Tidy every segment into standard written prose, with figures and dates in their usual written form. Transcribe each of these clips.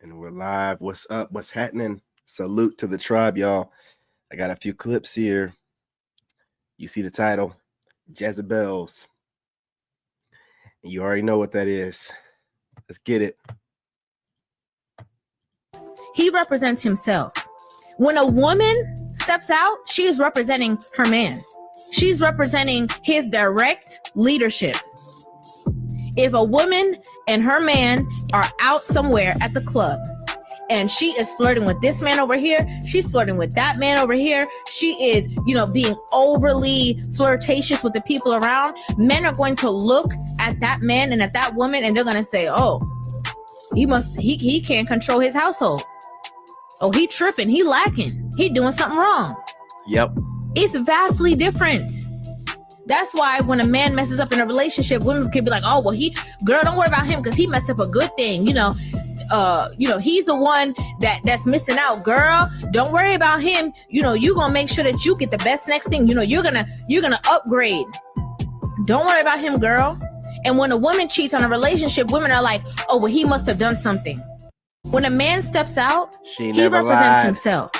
And we're live. What's up? What's happening? Salute to the tribe, y'all. I got a few clips here. You see the title, Jezebels. And you already know what that is. Let's get it. He represents himself. When a woman steps out, she is representing her man. She's representing his direct leadership. If a woman and her man are out somewhere at the club and she is flirting with this man over here, she's flirting with that man over here, she is, being overly flirtatious with the people around, men are going to look at that man and at that woman and they're going to say, oh, he can't control his household. Oh, he tripping, he lacking, he doing something wrong. Yep. It's vastly different. That's why when a man messes up in a relationship, women can be like, oh, well, girl, don't worry about him because he messed up a good thing. He's the one that's missing out. Girl, don't worry about him. You're going to make sure that you get the best next thing. You're going to upgrade. Don't worry about him, girl. And when a woman cheats on a relationship, women are like, oh, well, he must have done something. When a man steps out, he represents himself.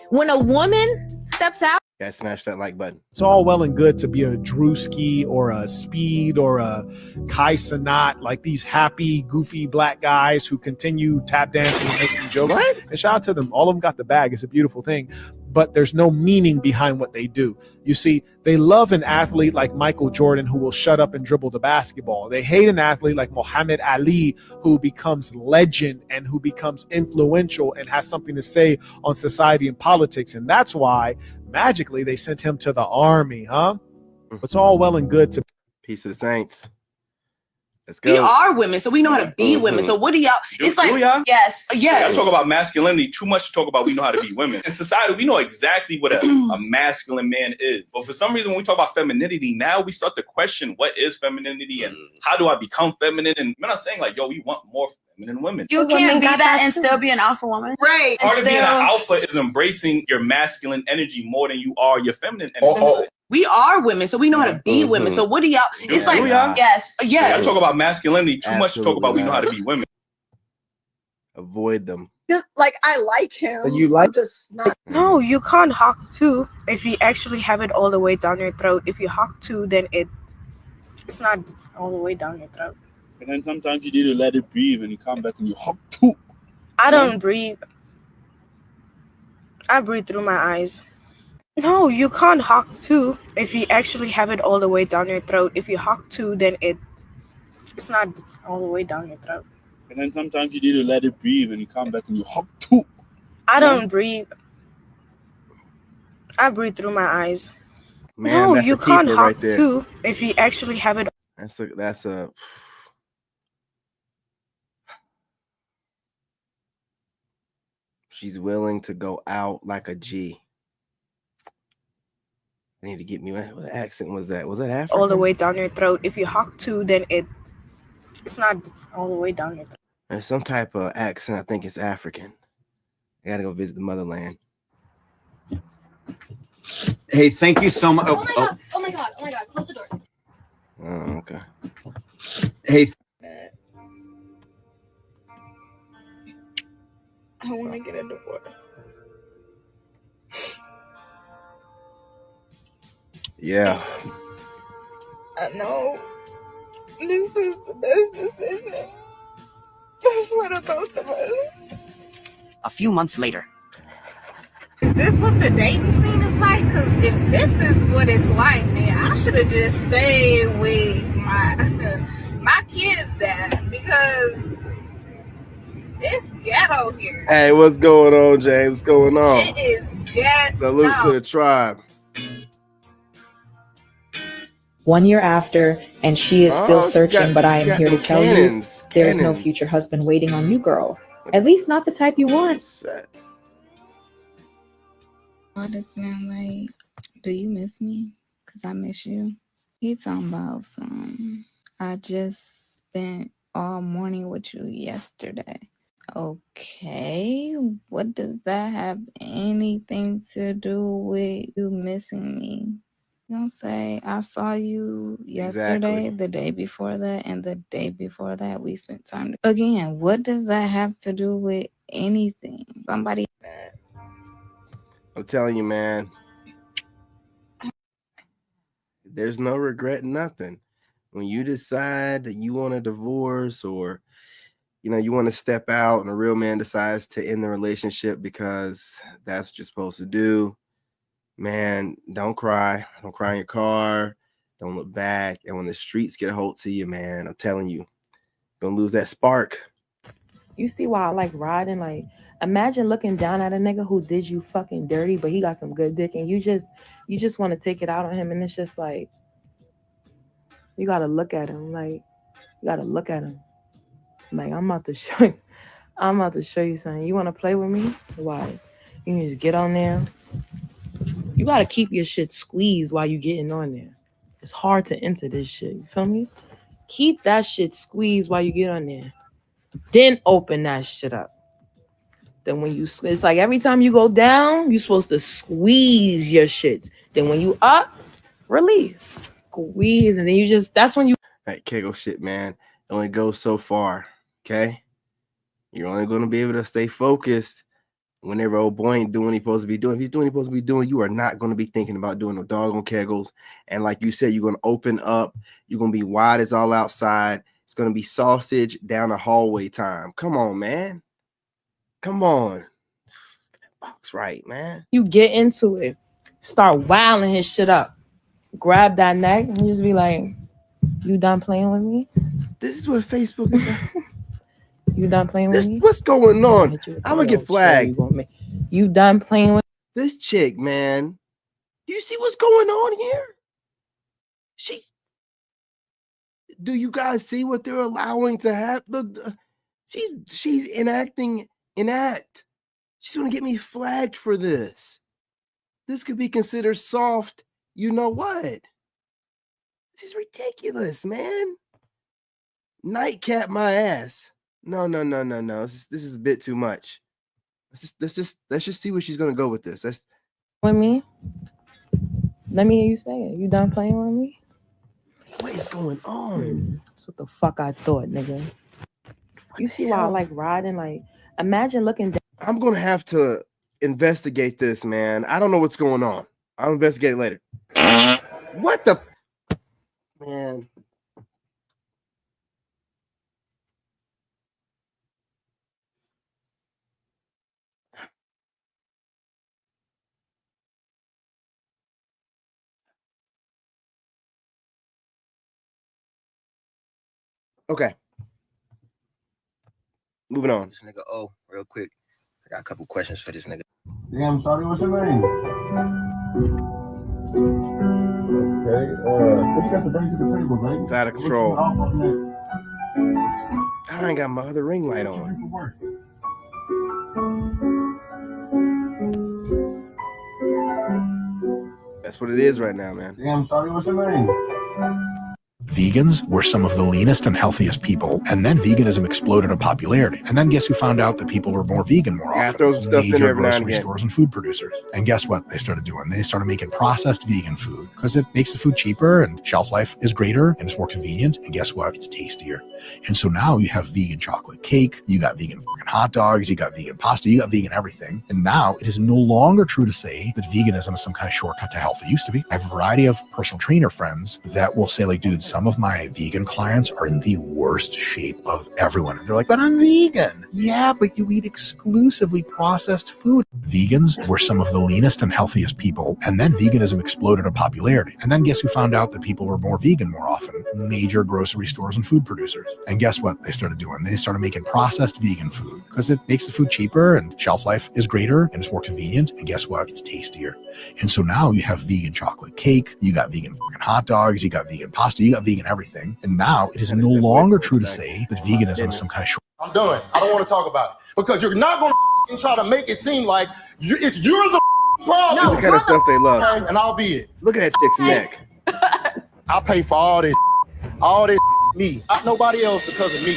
When a woman steps out, guys, smash that like button. It's all well and good to be a Drewski or a Speed or a Kai Sanat, like these happy, goofy black guys who continue tap dancing and making jokes. What? And shout out to them. All of them got the bag. It's a beautiful thing. But there's no meaning behind what they do. You see, they love an athlete like Michael Jordan who will shut up and dribble the basketball. They hate an athlete like Muhammad Ali who becomes legend and who becomes influential and has something to say on society and politics. And that's why magically they sent him to the army, huh? It's all well and good to Peace of the Saints. Let's go. We are women, so we know how to be women. So what do y'all? It's like, yes. I talk about masculinity too much to talk about we know how to be women. In society, we know exactly what a masculine man is. But for some reason, when we talk about femininity, now we start to question what is femininity and how do I become feminine? And men are saying like, yo, we want more feminine women. You can't be that and still be an alpha woman. Right. Part of being an alpha is embracing your masculine energy more than you are your feminine energy. We are women, so we know how to be women. So what do y'all? It's like, yes. I talk about masculinity too much to talk about we know how to be women. Avoid them. Like, I like him. So you like? I'm just not. No, you can't hawk two if you actually have it all the way down your throat. If you hawk two, then it's not all the way down your throat. And then sometimes you need to let it breathe and you come back and you hawk two. I don't breathe. I breathe through my eyes. No, you can't hawk two if you actually have it all the way down your throat. If you hawk two, then it's not all the way down your throat. And then sometimes you need to let it breathe and you come back and you hawk two. I don't breathe. I breathe through my eyes. Man, no, that's you a can't keeper hawk right there. two if you actually have it. That's a She's willing to go out like a G. I need to get me what accent was that? Was that African? All the way down your throat. If you hawk two, then it's not all the way down your throat. There's some type of accent. I think it's African. I gotta go visit the motherland. Hey, thank you so much. Oh my god. Close the door. Oh, okay. Hey. I want to get a divorce. Yeah. I know. This was the best decision. That's what both of us. A few months later. is this what the dating scene is like? Because if this is what it's like, then I should have just stayed with my kids' dad because it's ghetto here. Hey, what's going on, James? What's going on? It is ghetto. Salute to the tribe. 1 year after, and she is still searching, but I am here to tell you, there is no future husband waiting on you, girl. At least not the type you want. All this man like, do you miss me? Because I miss you. He talking about some, I just spent all morning with you yesterday. Okay, what does that have anything to do with you missing me? You gonna say, I saw you yesterday, Exactly. the day before that, and the day before that we spent time again. What does that have to do with anything? Somebody. I'm telling you, man. There's no regret, nothing. When you decide that you want a divorce, or you want to step out, and a real man decides to end the relationship because that's what you're supposed to do, man, don't cry. Don't cry in your car. Don't look back. And when the streets get a hold to you, man, I'm telling you, you're gonna lose that spark. You see why I like riding? Like, imagine looking down at a nigga who did you fucking dirty, but he got some good dick, and you just want to take it out on him, and it's just like, you gotta look at him. Like, you gotta look at him. Like, I'm about to show you something. You want to play with me? Why? You can just get on there. You gotta keep your shit squeezed while you getting on there. It's hard to enter this shit. You feel me? Keep that shit squeezed while you get on there. Then open that shit up. Then when it's like every time you go down, you're supposed to squeeze your shits. Then when you up, release, squeeze, and then that's when you. That Kegel shit, man, it only goes so far. Okay, you're only gonna be able to stay focused whenever old boy ain't doing what he's supposed to be doing. If he's doing what he's supposed to be doing, you are not going to be thinking about doing no doggone Kegels. And like you said, you're going to open up. You're going to be wide as all outside. It's going to be sausage down the hallway time. Come on, man. Come on. Get that box right, man. You get into it. Start wilding his shit up. Grab that neck and just be like, you done playing with me? This is what Facebook is doing. You done playing with me? What's going on? I'm going to get flagged. You done playing with this chick, man? Do you see what's going on here? Do you guys see what they're allowing to happen? Look, she's enacting an act. She's going to get me flagged for this. This could be considered soft. You know what? This is ridiculous, man. Nightcap my ass. No. This is a bit too much. Let's just see where she's gonna go with this. That's with me. Let me hear you say it. You done playing with me? What is going on? That's what the fuck I thought, nigga. You see why I like riding? Like, imagine looking down. I'm gonna have to investigate this, man. I don't know what's going on. I'll investigate it later. What the man? Okay. Moving on. This nigga, real quick. I got a couple questions for this nigga. Damn, sorry, what's your name? Okay, what you got to bring to the table, baby? It's out of control. I ain't got my other ring light on. That's what it is right now, man. Damn, sorry, what's your name? Vegans were some of the leanest and healthiest people, and then veganism exploded in popularity. And then guess who found out that people were more vegan more often? Throw some stuff in there every now and Grocery again. stores and food producers. And guess what they started doing? They started making processed vegan food because it makes the food cheaper and shelf life is greater and it's more convenient. And guess what? It's tastier. And so now you have vegan chocolate cake, you got vegan hot dogs, you got vegan pasta, you got vegan everything. And now it is no longer true to say that veganism is some kind of shortcut to health. It used to be. I have a variety of personal trainer friends that will say, like, dude, some of my vegan clients are in the worst shape of everyone. And they're like, but I'm vegan. Yeah, but you eat exclusively processed food. Vegans were some of the leanest and healthiest people, and then veganism exploded in popularity. And then guess who found out that people were more vegan more often? Major grocery stores and food producers. And guess what they started doing? They started making processed vegan food because it makes the food cheaper and shelf life is greater and it's more convenient. And guess what? It's tastier. And so now you have vegan chocolate cake, you got vegan hot dogs, you got vegan pasta, you got vegan everything. And now it is no longer true to say that veganism is some kind of short. I'm done. I don't want to talk about it because you're not going to try to make it seem like you're the problem. This is the kind of stuff they love. And I'll be it. Look at that chick's neck. I pay for all this. Me. Not nobody else because of me.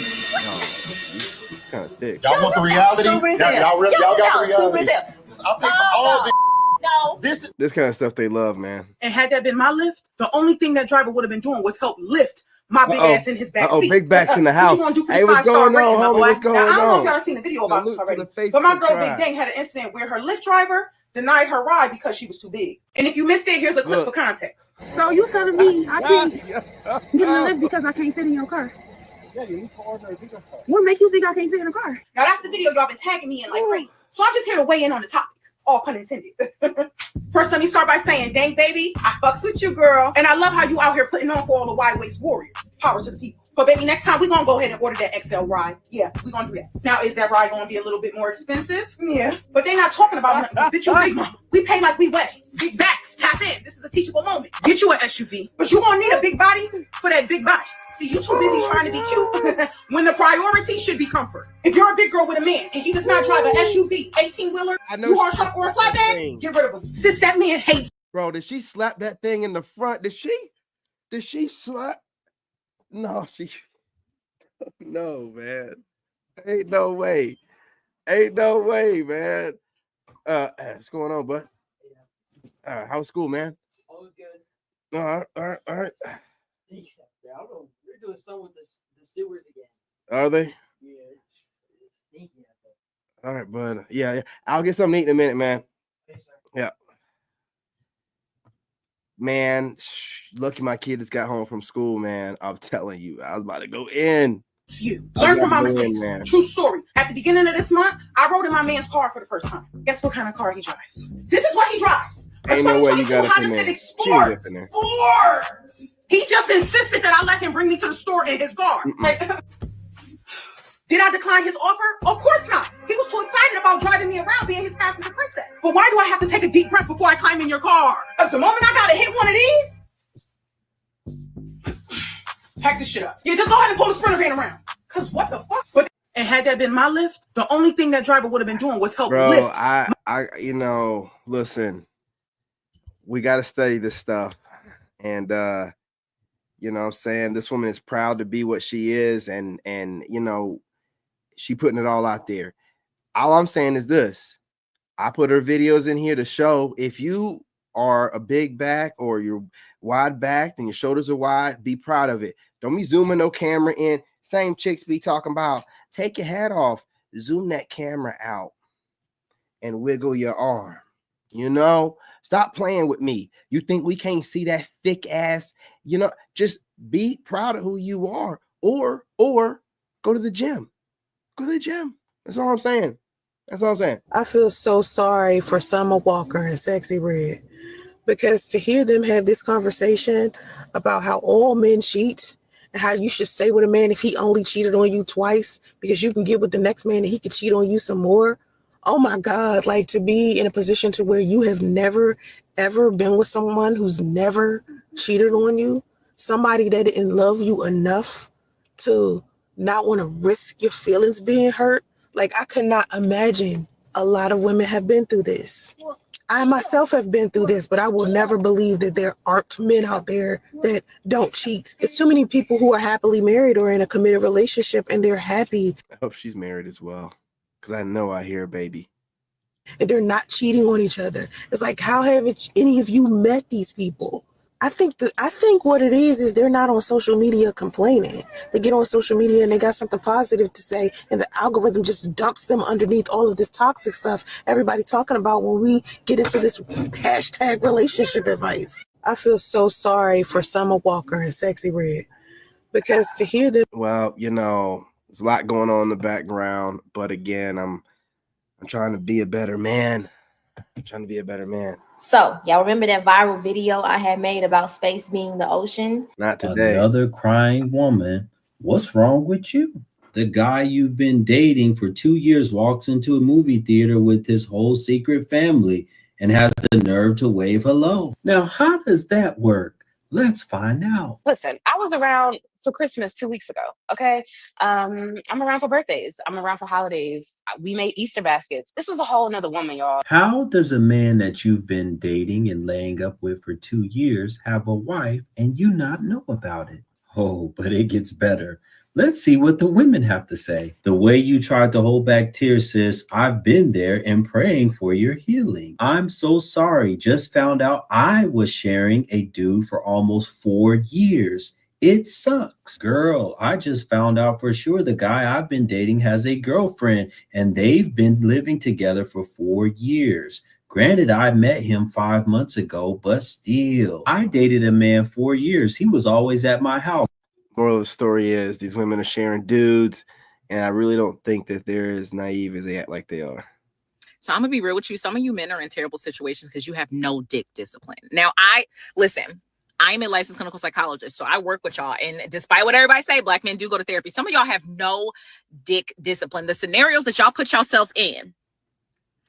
Kind of thick. Y'all want the reality? Y'all got the reality. I pay for all this. No. This kind of stuff they love, man. And had that been my lift, the only thing that driver would have been doing was help lift my big ass in his back seat. Big back's in the house. What you gonna do for this Hey, what's 5-star going rating, on, my homie? boy? What's going now, I don't know on? if y'all have seen the video about this Salute to already, the but my Facebook girl Big tribe. Dang had an incident where her Lyft driver denied her ride because she was too big. And if you missed it, here's a clip for context. So you telling me I can't get in the lift because I can't fit in your car? Yeah, you need to order a bigger car. What makes you think I can't fit in a car? Now that's the video y'all been tagging me in like crazy. So I'm just here to weigh in on the topic. All pun intended. First, let me start by saying, dang baby, I fucks with you, girl. And I love how you out here putting on for all the wide waist warriors. Power to the people. But baby, next time we're gonna go ahead and order that XL ride. Yeah, we're gonna do that. Now, is that ride gonna be a little bit more expensive? Yeah. But they're not talking about nothing. Bitch, you big mama. We pay like we wedding. Big backs, tap in. This is a teachable moment. Get you an SUV. But you gonna need a big body for that big body. See, you too busy trying to be cute when the priority should be comfort. If you're a big girl with a man and he does not drive an SUV, 18-wheeler, U-Haul truck, or a flatbed, get rid of him. Sis, that man hates. Bro, did she slap that thing in the front? Did she slap? No, no, man. Ain't no way. Ain't no way, man. What's going on, bud? How's school, man? All was good. All right. I don't know. We're doing some with the sewers again. Are they? Yeah. Stinky out there. All right, bud. Yeah. I'll get something to eat in a minute, man. Okay, sir. Yeah. Man, lucky my kid just got home from school, man. I'm telling you, I was about to go in. It's you. Learn from my mistakes. Man. True story. At the beginning of this month, I rode in my man's car for the first time. Guess what kind of car he drives? This is what he drives. Ain't no way you got it Honda Civic Sport. He just insisted that I let him bring me to the store in his car. Did I decline his offer? Of course not. He was too excited about driving me around being his passenger princess. But why do I have to take a deep breath before I climb in your car? Because the moment I gotta hit one of these, pack this shit up. Yeah, just go ahead and pull the Sprinter van around. Because what the fuck? And had that been my lift, the only thing that driver would have been doing was help lift. I listen, we got to study this stuff. And, you know what I'm saying? This woman is proud to be what she is. And you know, she putting it all out there. All I'm saying is this. I put her videos in here to show if you are a big back or you're wide backed and your shoulders are wide, be proud of it. Don't be zooming no camera in. Same chicks be talking about take your hat off, zoom that camera out and wiggle your arm. You know, stop playing with me. You think we can't see that thick ass? You know, just be proud of who you are or go to the gym. Go to the gym. That's all I'm saying. That's all I'm saying. I feel so sorry for Summer Walker and Sexy Red because to hear them have this conversation about how all men cheat and how you should stay with a man if he only cheated on you twice because you can get with the next man and he could cheat on you some more. Oh my God, like to be in a position to where you have never, ever been with someone who's never cheated on you, somebody that didn't love you enough to not want to risk your feelings being hurt. Like I could not imagine a lot of women have been through this. I myself have been through this, but I will never believe that there aren't men out there that don't cheat. There's too many people who are happily married or in a committed relationship and they're happy. I hope she's married as well. Because I know I hear a baby. And they're not cheating on each other. It's like, how have any of you met these people? I think what it is they're not on social media complaining. They get on social media and they got something positive to say, and the algorithm just dumps them underneath all of this toxic stuff everybody talking about when we get into this hashtag relationship advice. I feel so sorry for Summer Walker and Sexy Red because to hear them. Well, you know, there's a lot going on in the background, but again, I'm trying to be a better man. I'm trying to be a better man. So, y'all remember that viral video I had made about space being the ocean? Not today. Another crying woman. What's wrong with you? The guy you've been dating for 2 years walks into a movie theater with his whole secret family and has the nerve to wave hello. Now, how does that work? Let's find out. Listen, I was around for Christmas 2 weeks ago, okay? I'm around for birthdays. I'm around for holidays. We made Easter baskets. This was a whole nother woman, y'all. How does a man that you've been dating and laying up with for 2 years have a wife and you not know about it? Oh, but it gets better. Let's see what the women have to say. The way you tried to hold back tears, sis, I've been there and praying for your healing. I'm so sorry. Just found out I was sharing a dude for almost 4 years. It sucks. Girl, I just found out for sure the guy I've been dating has a girlfriend and they've been living together for 4 years. Granted, I met him 5 months ago, but still, I dated a man 4 years. He was always at my house. Moral of the story is these women are sharing dudes, and I really don't think that they're as naive as they act like they are. So I'm gonna be real with you. Some of you men are in terrible situations because you have no dick discipline. Now, listen, I'm a licensed clinical psychologist, so I work with y'all. And despite what everybody say, black men do go to therapy. Some of y'all have no dick discipline. The scenarios that y'all put yourselves in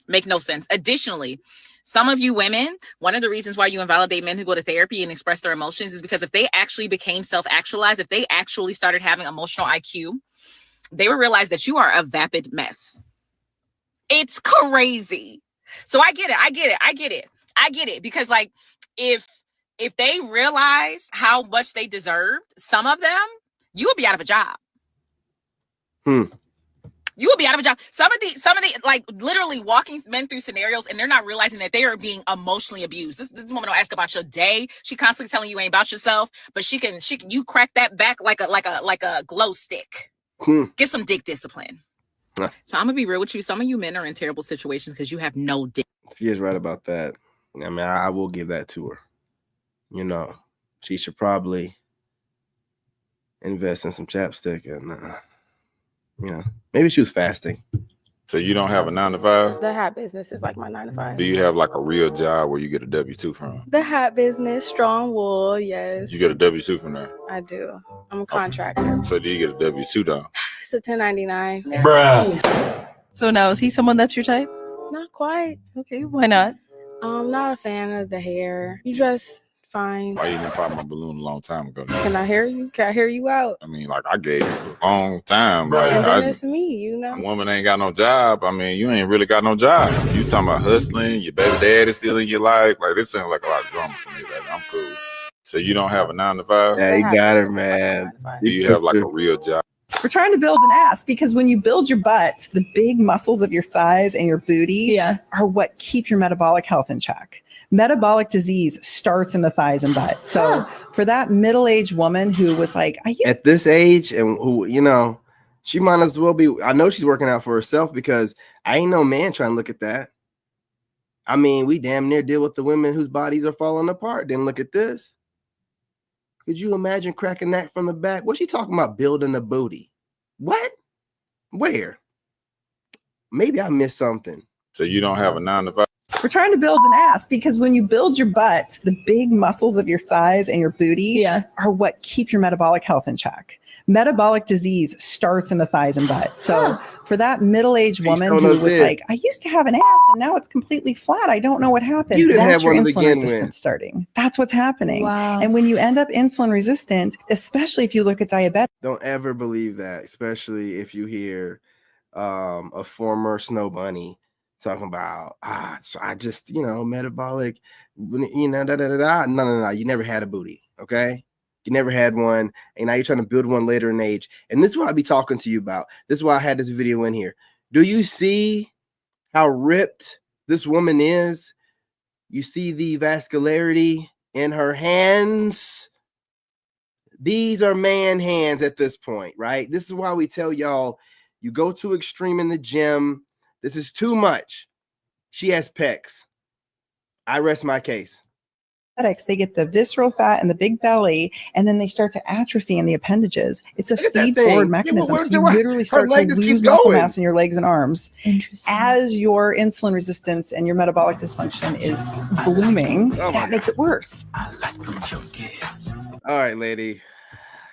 make no sense. Additionally, some of you women, one of the reasons why you invalidate men who go to therapy and express their emotions is because if they actually became self-actualized, if they actually started having emotional IQ, they would realize that you are a vapid mess. It's crazy. So I get it. Because like, if they realize how much they deserved, some of them, you would be out of a job. You will be out of a job. Some of the like literally walking men through scenarios and they're not realizing that they are being emotionally abused. This woman will ask about your day. She constantly telling you ain't about yourself, but she can you crack that back like a glow stick. Get some dick discipline. So I'm gonna be real with you. Some of you men are in terrible situations because you have no dick. She is right about that. I mean, I will give that to her. You know, she should probably invest in some chapstick and maybe she was fasting. So you don't have a 9 to 5? The hat business is like my 9 to 5. Do you have like a real job where you get a W-2 from? The hat business, strong wool, yes. You get a W-2 from there? I do. I'm a contractor. So do you get a W-2 though? It's a 1099. Bruh. So now, is he someone that's your type? Not quite. Okay, why not? I'm not a fan of the hair. You dress fine. Why you didn't pop my balloon a long time ago? Can I hear you? Can I hear you out? I mean, like I gave you a long time. Like, And then it's me, you know. A woman ain't got no job. I mean, you ain't really got no job. You talking about hustling, your baby dad is still in your life. Like, this sounds like a lot of drama for me, baby. I'm cool. So you don't have a 9 to 5? Yeah, you got her, man. Do you have like a real job? We're trying to build an ass because when you build your butt, the big muscles of your thighs and your booty are what keep your metabolic health in check. Metabolic disease starts in the thighs and butt. So for that middle-aged woman who was like, at this age, and who, she might as well be. I know she's working out for herself because I ain't no man trying to look at that. I mean, we damn near deal with the women whose bodies are falling apart. Then look at this. Could you imagine cracking that from the back? What's she talking about? Building a booty? What? Where? Maybe I missed something. So you don't have a 9 to 5? we're trying to build an ass because when you build your butt, the big muscles of your thighs and your booty are what keep your metabolic health in check. Metabolic disease starts in the thighs and butt. So for that middle-aged woman who was like, I used to have an ass and now it's completely flat. I don't know what happened. That's your insulin resistance starting. That's what's happening. Wow. And when you end up insulin resistant, especially if you look at diabetic. Don't ever believe that, especially if you hear a former snow bunny talking about, so I just, metabolic, No. You never had a booty, okay? You never had one, and now you're trying to build one later in age. And this is what I'll be talking to you about. This is why I had this video in here. Do you see how ripped this woman is? You see the vascularity in her hands? These are man hands at this point, right? This is why we tell y'all, you go too extreme in the gym. This is too much. She has pecs. I rest my case. They get the visceral fat and the big belly, and then they start to atrophy in the appendages. It's a feed-forward mechanism. So you literally start to lose muscle mass in your legs and arms. As your insulin resistance and your metabolic dysfunction is blooming, that makes it worse. All right, lady.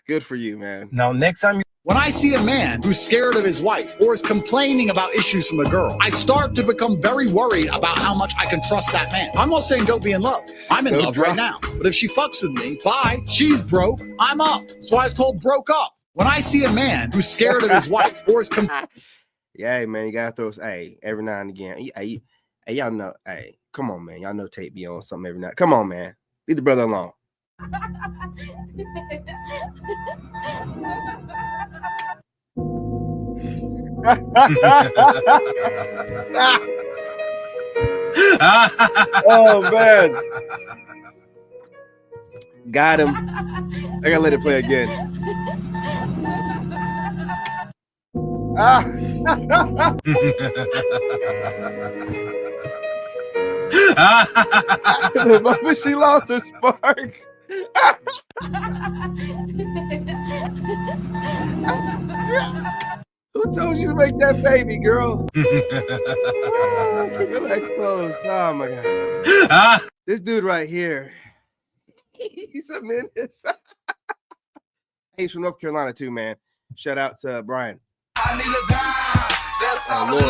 Good for you, man. Now, next time when I see a man who's scared of his wife or is complaining about issues from a girl, I start to become very worried about how much I can trust that man. I'm not saying don't be in love. I'm in love right now. But if she fucks with me, bye. She's broke. I'm up. That's why it's called broke up. When I see a man who's scared of his wife or is yeah, man, you gotta throw every now and again. Hey, y'all know. Hey, come on, man. Y'all know Tate be on something every night. Come on, man. Leave the brother alone. Oh man. Got him. I gotta let it play again. The moment she lost her spark. Who told you to make that baby, girl? Relax close. Oh my god. This dude right here. He's a menace. He's from North Carolina too, man. Shout out to Brian. Oh, Lord.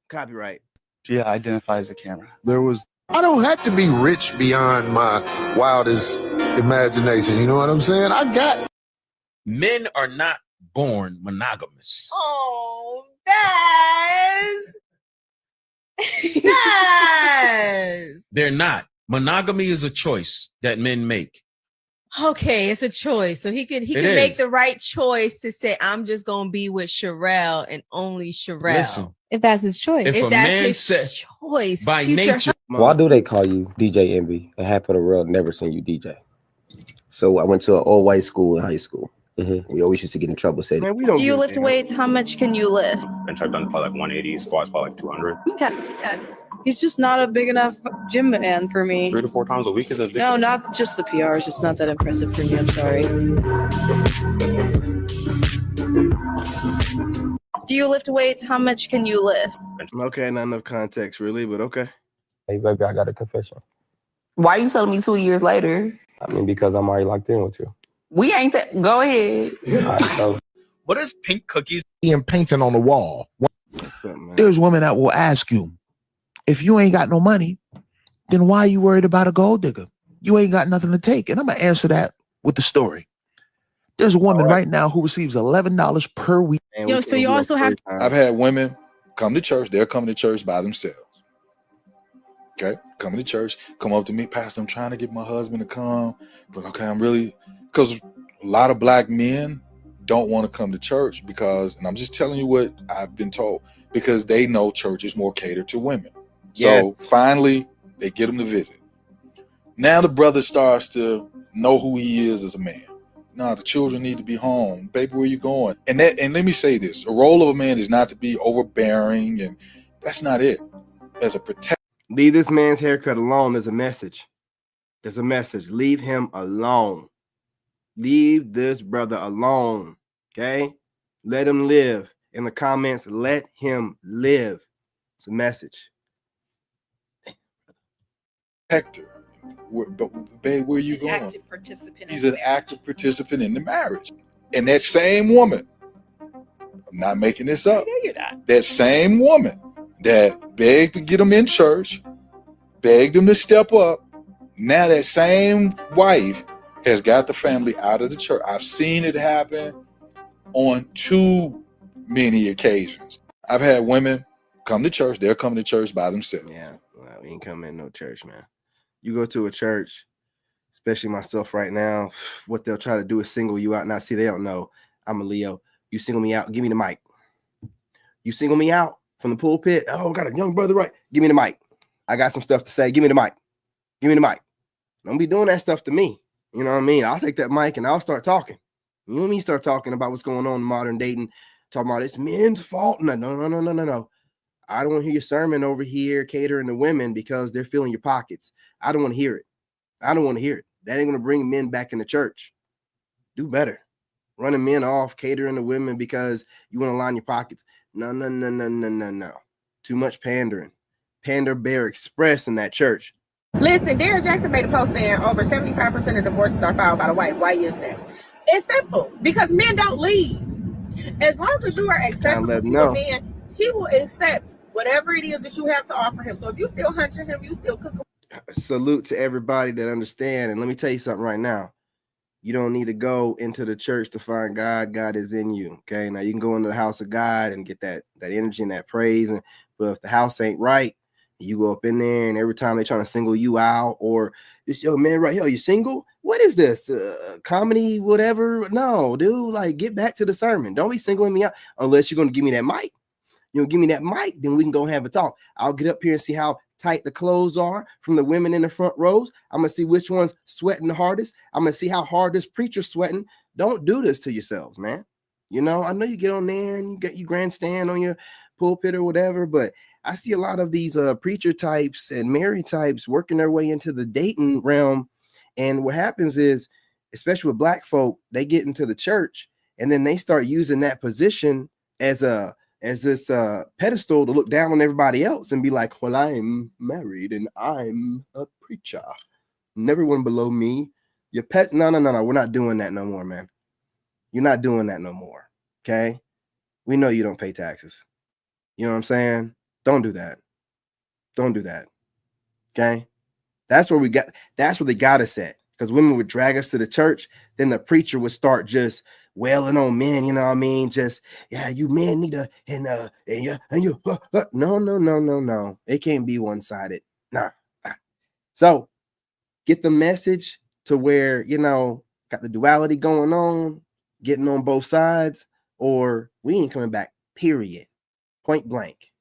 Copyright. She identifies as a camera. I don't have to be rich beyond my wildest imagination. You know what I'm saying? I got. Men are not born monogamous. Oh, Yes. They're not. Monogamy is a choice that men make. Okay, it's a choice. So he can make the right choice to say, I'm just gonna be with Sherelle and only Sherelle. Listen, if that's his choice. if a that's man his said choice. by future nature, Why do they call you DJ Envy? And half of the world never seen you DJ. So I went to an all-white school in high school. We always used to get in trouble saying, man, we don't Do you lift weights? How much can you lift? Bench I've done probably like 180, squats probably like 200. Okay. He's just not a big enough gym man for me. 3 to 4 times a week is a No, not just the PRs. It's not that impressive for me. I'm sorry. Do you lift weights? How much can you lift? Okay, not enough context really, but okay. hey baby, I got a confession. Why are you telling me 2 years later? I mean, because I'm already locked in with you. We ain't that. Go ahead. So What is pink cookies? And painting on the wall. Up, There's women that will ask you, if you ain't got no money, then why are you worried about a gold digger? You ain't got nothing to take. And I'm going to answer that with the story. There's a woman right now who receives $11 per week. Yo, so you also have. I've had women come to church. They're coming to church by themselves. Okay, coming to church, come up to me, Pastor, I'm trying to get my husband to come, but okay, because a lot of black men don't want to come to church because, and I'm just telling you what I've been told, because they know church is more catered to women. So finally, they get him to visit. Now the brother starts to know who he is as a man. No, the children need to be home. Baby, where you going? And let me say this, a role of a man is not to be overbearing, and that's not it. As a protector. Leave this man's haircut alone. There's a message. There's a message. Leave him alone. Leave this brother alone. Okay? Let him live. In the comments, let him live. It's a message. Hector, but babe, where are you going? Active participant. He's an active participant in the marriage. And that same woman, I'm not making this up. No, you're not. That same woman that begged to get him in church, begged him to step up. Now that same wife has got the family out of the church. I've seen it happen on too many occasions. I've had women come to church. They're coming to church by themselves. Yeah, well, we ain't coming in no church, man. You go to a church, especially myself right now, what they'll try to do is single you out. Now, see, they don't know I'm a Leo. You single me out, give me the mic. You single me out from the pulpit. Oh, got a young brother, right? Give me the mic. I got some stuff to say. Give me the mic. Give me the mic. Don't be doing that stuff to me. You know what I mean? I'll take that mic and I'll start talking. You and me start talking about what's going on in modern dating, talking about it's men's fault. No. I don't want to hear your sermon over here catering to women because they're filling your pockets. I don't want to hear it. I don't want to hear it. That ain't going to bring men back in the church. Do better. Running men off, catering to women because you want to line your pockets. No. Too much pandering. Pander Bear Express in that church. Listen, Derrick Jackson made a post saying over 75% of divorces are filed by the wife. Why is that? It's simple. Because men don't leave. As long as you are accessible to a man, he will accept whatever it is that you have to offer him. So if you still hunching him, you still cook him. Salute to everybody that understand. And let me tell you something right now. You don't need to go into the church to find God. God is in you. Okay. Now you can go into the house of God and get that energy and that praise. But if the house ain't right, you go up in there and every time they're trying to single you out or this young man right here, are you single? What is this? Comedy, whatever? No, dude, like get back to the sermon. Don't be singling me out unless you're going to give me that mic. You know, give me that mic, then we can go have a talk. I'll get up here and see how tight the clothes are from the women in the front rows. I'm going to see which one's sweating the hardest. I'm going to see how hard this preacher's sweating. Don't do this to yourselves, man. You know, I know you get on there and you grandstand on your pulpit or whatever, but I see a lot of these preacher types and Mary types working their way into the dating realm. And what happens is, especially with black folk, they get into the church and then they start using that position as this pedestal to look down on everybody else and be like, well, I'm married and I'm a preacher. Everyone below me. Your pet. No. We're not doing that no more, man. You're not doing that no more. Okay. We know you don't pay taxes. You know what I'm saying? Don't do that. Don't do that. Okay. That's where they got us at. Because women would drag us to the church, then the preacher would start just wailing on men, you know what I mean? Just, yeah, you men need to, no. It can't be one-sided. Nah. So get the message to where, you know, got the duality going on, getting on both sides, or we ain't coming back, period. Point blank.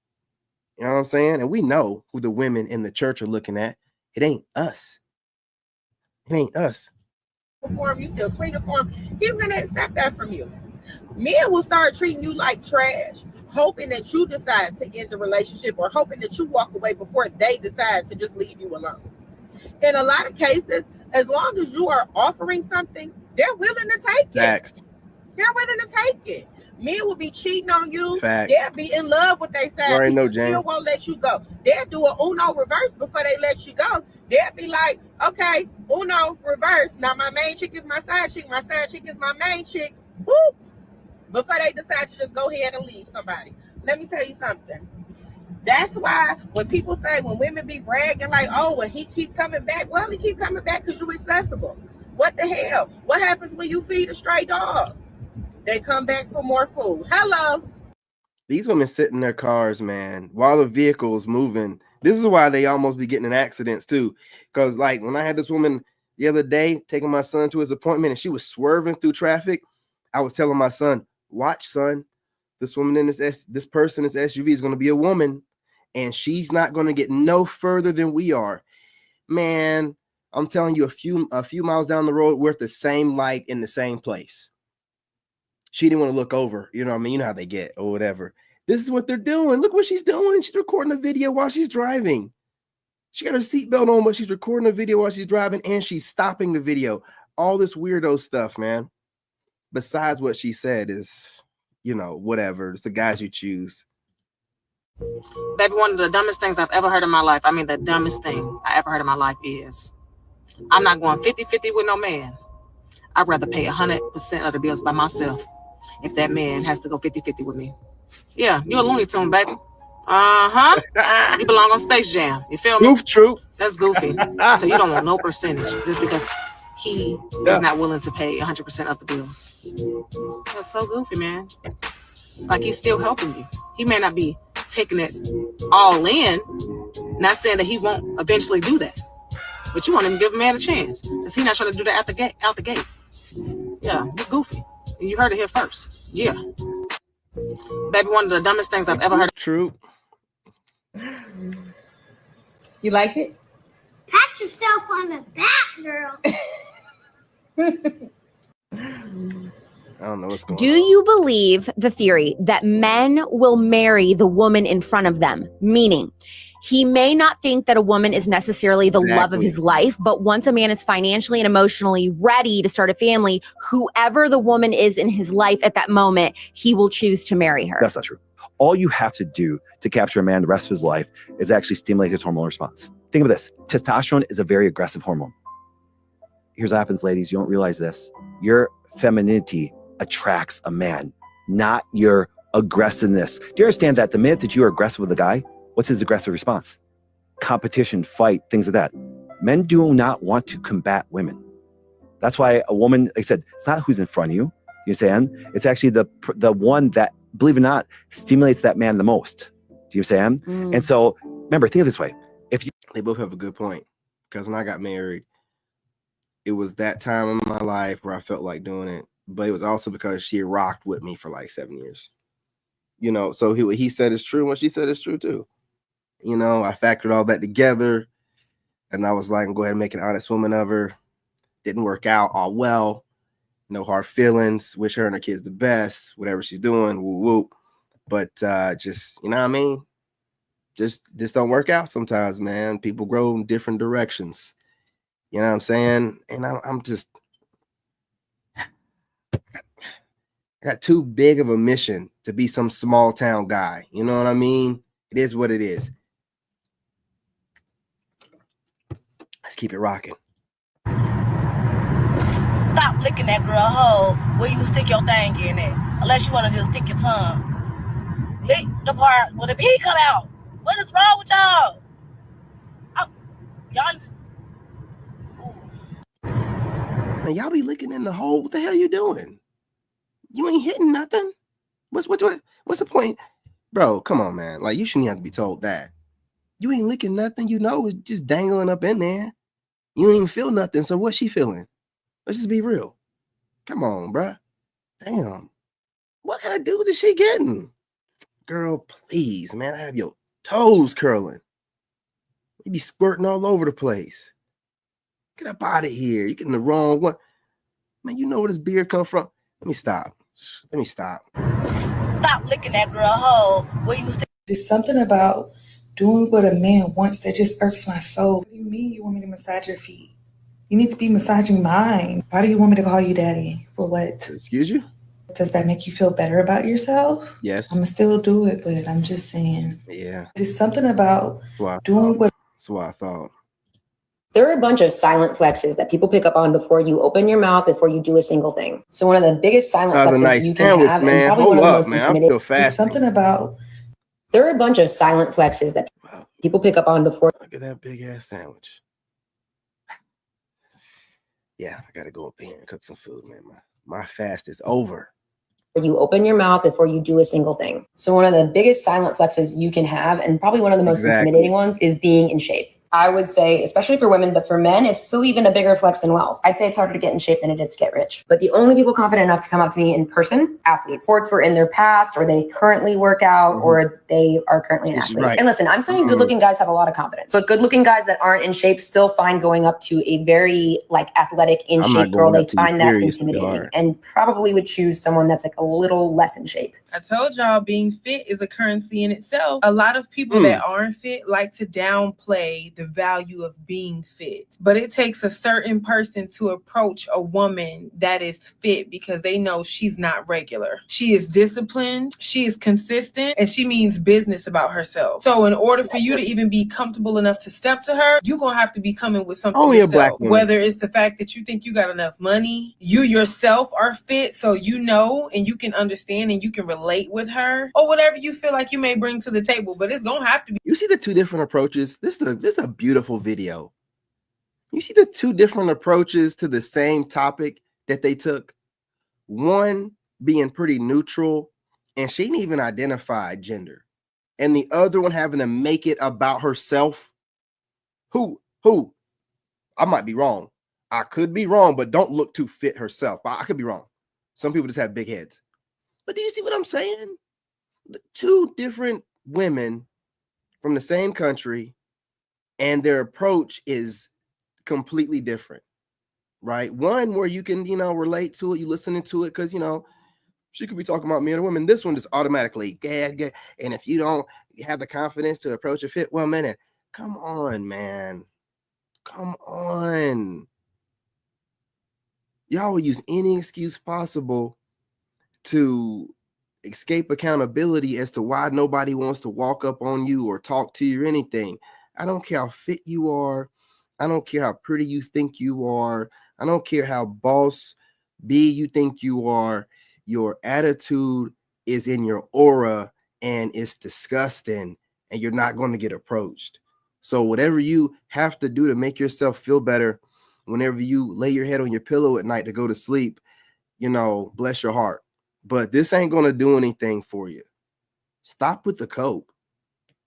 You know what I'm saying? And we know who the women in the church are looking at. It ain't us. It ain't us. Form, you still clean the form, he's gonna accept that from you. Men will start treating you like trash, hoping that you decide to end the relationship or hoping that you walk away before they decide to just leave you alone. In a lot of cases, as long as you are offering something, they're willing to take it. Facts. They're willing to take it. Men will be cheating on you. Facts. They'll be in love with their side. Right, no, Still won't let you go. They'll do a Uno reverse before they let you go. They'll be like, okay, Uno reverse. Now my main chick is my side chick. My side chick is my main chick. Boop. Before they decide to just go ahead and leave somebody. Let me tell you something. That's why when people say, when women be bragging like, oh, well, he keep coming back. Well, he keep coming back because you're accessible. What the hell? What happens when you feed a stray dog? They come back for more food. Hello. These women sit in their cars, man, while the vehicle's moving. This is why they almost be getting in accidents too. Because like when I had this woman the other day taking my son to his appointment and she was swerving through traffic, I was telling my son, watch, son, this woman in this person in this SUV is going to be a woman and she's not going to get no further than we are. Man, I'm telling you, a few miles down the road, we're at the same light in the same place. She didn't want to look over, you know what I mean? You know how they get or whatever. This is what they're doing. Look what she's doing. She's recording a video while she's driving. She got her seatbelt on, but she's recording a video while she's driving and she's stopping the video. All this weirdo stuff, man. Besides what she said is, you know, whatever. It's the guys you choose. Baby, one of the dumbest things I've ever heard in my life, I mean the dumbest thing I ever heard in my life is, I'm not going 50-50 with no man. I'd rather pay 100% of the bills by myself if that man has to go 50-50 with me. Yeah, you're a Looney Tune, baby. Uh-huh. You belong on Space Jam. You feel me? Goof troop. That's goofy. So you don't want no percentage just because he is not willing to pay 100% of the bills. That's so goofy, man. Like he's still helping you. He may not be taking it all in. Not saying that he won't eventually do that. But you won't even give a man a chance. Because he's not trying to do that out the gate. Yeah, you're goofy. You heard it here first. Yeah. Baby, one of the dumbest things I've ever heard. True. You like it? Pat yourself on the back, girl. I don't know what's going on. Do you believe the theory that men will marry the woman in front of them? Meaning, he may not think that a woman is necessarily the love of his life, but once a man is financially and emotionally ready to start a family, whoever the woman is in his life at that moment, he will choose to marry her. That's not true. All you have to do to capture a man the rest of his life is actually stimulate his hormonal response. Think of this. Testosterone is a very aggressive hormone. Here's what happens, ladies. You don't realize this. Your femininity attracts a man, not your aggressiveness. Do you understand that the minute that you are aggressive with a guy, what's his aggressive response? Competition, fight, things like that. Men do not want to combat women. That's why a woman, like I said, it's not who's in front of you. You understand? It's actually the one that, believe it or not, stimulates that man the most. Do you understand? And so, remember, think of it this way. They both have a good point. Because when I got married, it was that time in my life where I felt like doing it, but it was also because she rocked with me for like 7 years. You know, so what he said is true, what she said is true too. You know, I factored all that together, and I was like, go ahead and make an honest woman of her. Didn't work out all well. No hard feelings. Wish her and her kids the best. Whatever she's doing, woo woo. But just, you know what I mean? Just don't work out sometimes, man. People grow in different directions. You know what I'm saying? And I'm just, I got too big of a mission to be some small town guy. You know what I mean? It is what it is. Let's keep it rocking. Stop licking that girl hole where you stick your thing in it. Unless you want to just stick your tongue. Lick the part where the pee come out. What is wrong with y'all? Y'all. Man, y'all be licking in the hole. What the hell you doing? You ain't hitting nothing. What's the point? Bro, come on, man. Like, you shouldn't have to be told that. You ain't licking nothing, you know, it's just dangling up in there. You don't even feel nothing, so what's she feeling? Let's just be real. Come on, bruh. Damn. What kind of dudes is she getting? Girl, please, man, I have your toes curling. You be squirting all over the place. Get up out of here. You're getting the wrong one. Man, you know where this beard come from? Let me stop. Stop licking that girl hole where you stick. There's something about doing what a man wants that just irks my soul. What do you mean you want me to massage your feet? You need to be massaging mine. Why do you want me to call you daddy? For what? Excuse you? Does that make you feel better about yourself? Yes. I'm gonna still do it, but I'm just saying. Yeah. There's something about doing what. That's what I thought. There are a bunch of silent flexes that people pick up on before you open your mouth, before you do a single thing. So one of the biggest silent flexes nice you can have, man. and probably Hold one of the up, most man. intimidating. There's something about. There are a bunch of silent flexes that people pick up on before. Look at that big ass sandwich. Yeah, I gotta go up here and cook some food, man. My fast is over. You open your mouth before you do a single thing. So one of the biggest silent flexes you can have, and probably one of the most intimidating ones, is being in shape. I would say, especially for women, but for men, it's still even a bigger flex than wealth. I'd say it's harder to get in shape than it is to get rich. But the only people confident enough to come up to me in person, athletes. Sports were in their past, or they currently work out, or they are currently an athlete. Right. And listen, I'm saying good-looking guys have a lot of confidence. But good-looking guys that aren't in shape still find going up to a very athletic, in shape girl. They find that intimidating, and probably would choose someone that's a little less in shape. I told y'all being fit is a currency in itself. A lot of people that aren't fit like to downplay the value of being fit. But it takes a certain person to approach a woman that is fit because they know she's not regular. She is disciplined, she is consistent, and she means business about herself. So in order for you to even be comfortable enough to step to her, you're going to have to be coming with something Only yourself. a black woman. Whether it's the fact that you think you got enough money, you yourself are fit, so you know and you can understand and you can relate with her, or whatever you feel like you may bring to the table, but it's gonna have to be. You see the two different approaches? This is a beautiful video. You see the two different approaches to the same topic that they took? One being pretty neutral, and she didn't even identify gender. And the other one having to make it about herself. Who? I might be wrong. I could be wrong, but don't look too fit herself. I could be wrong. Some people just have big heads. But do you see what I'm saying? The two different women from the same country, and their approach is completely different, right? One where you can, relate to it, you listening to it, because, she could be talking about men and women. This one just automatically, and if you don't have the confidence to approach a fit woman, and come on, man. Come on. Y'all will use any excuse possible to escape accountability as to why nobody wants to walk up on you or talk to you or anything. I don't care how fit you are. I don't care how pretty you think you are. I don't care how boss B you think you are. Your attitude is in your aura and it's disgusting, and you're not going to get approached. So whatever you have to do to make yourself feel better whenever you lay your head on your pillow at night to go to sleep, bless your heart. But this ain't going to do anything for you. Stop with the cope.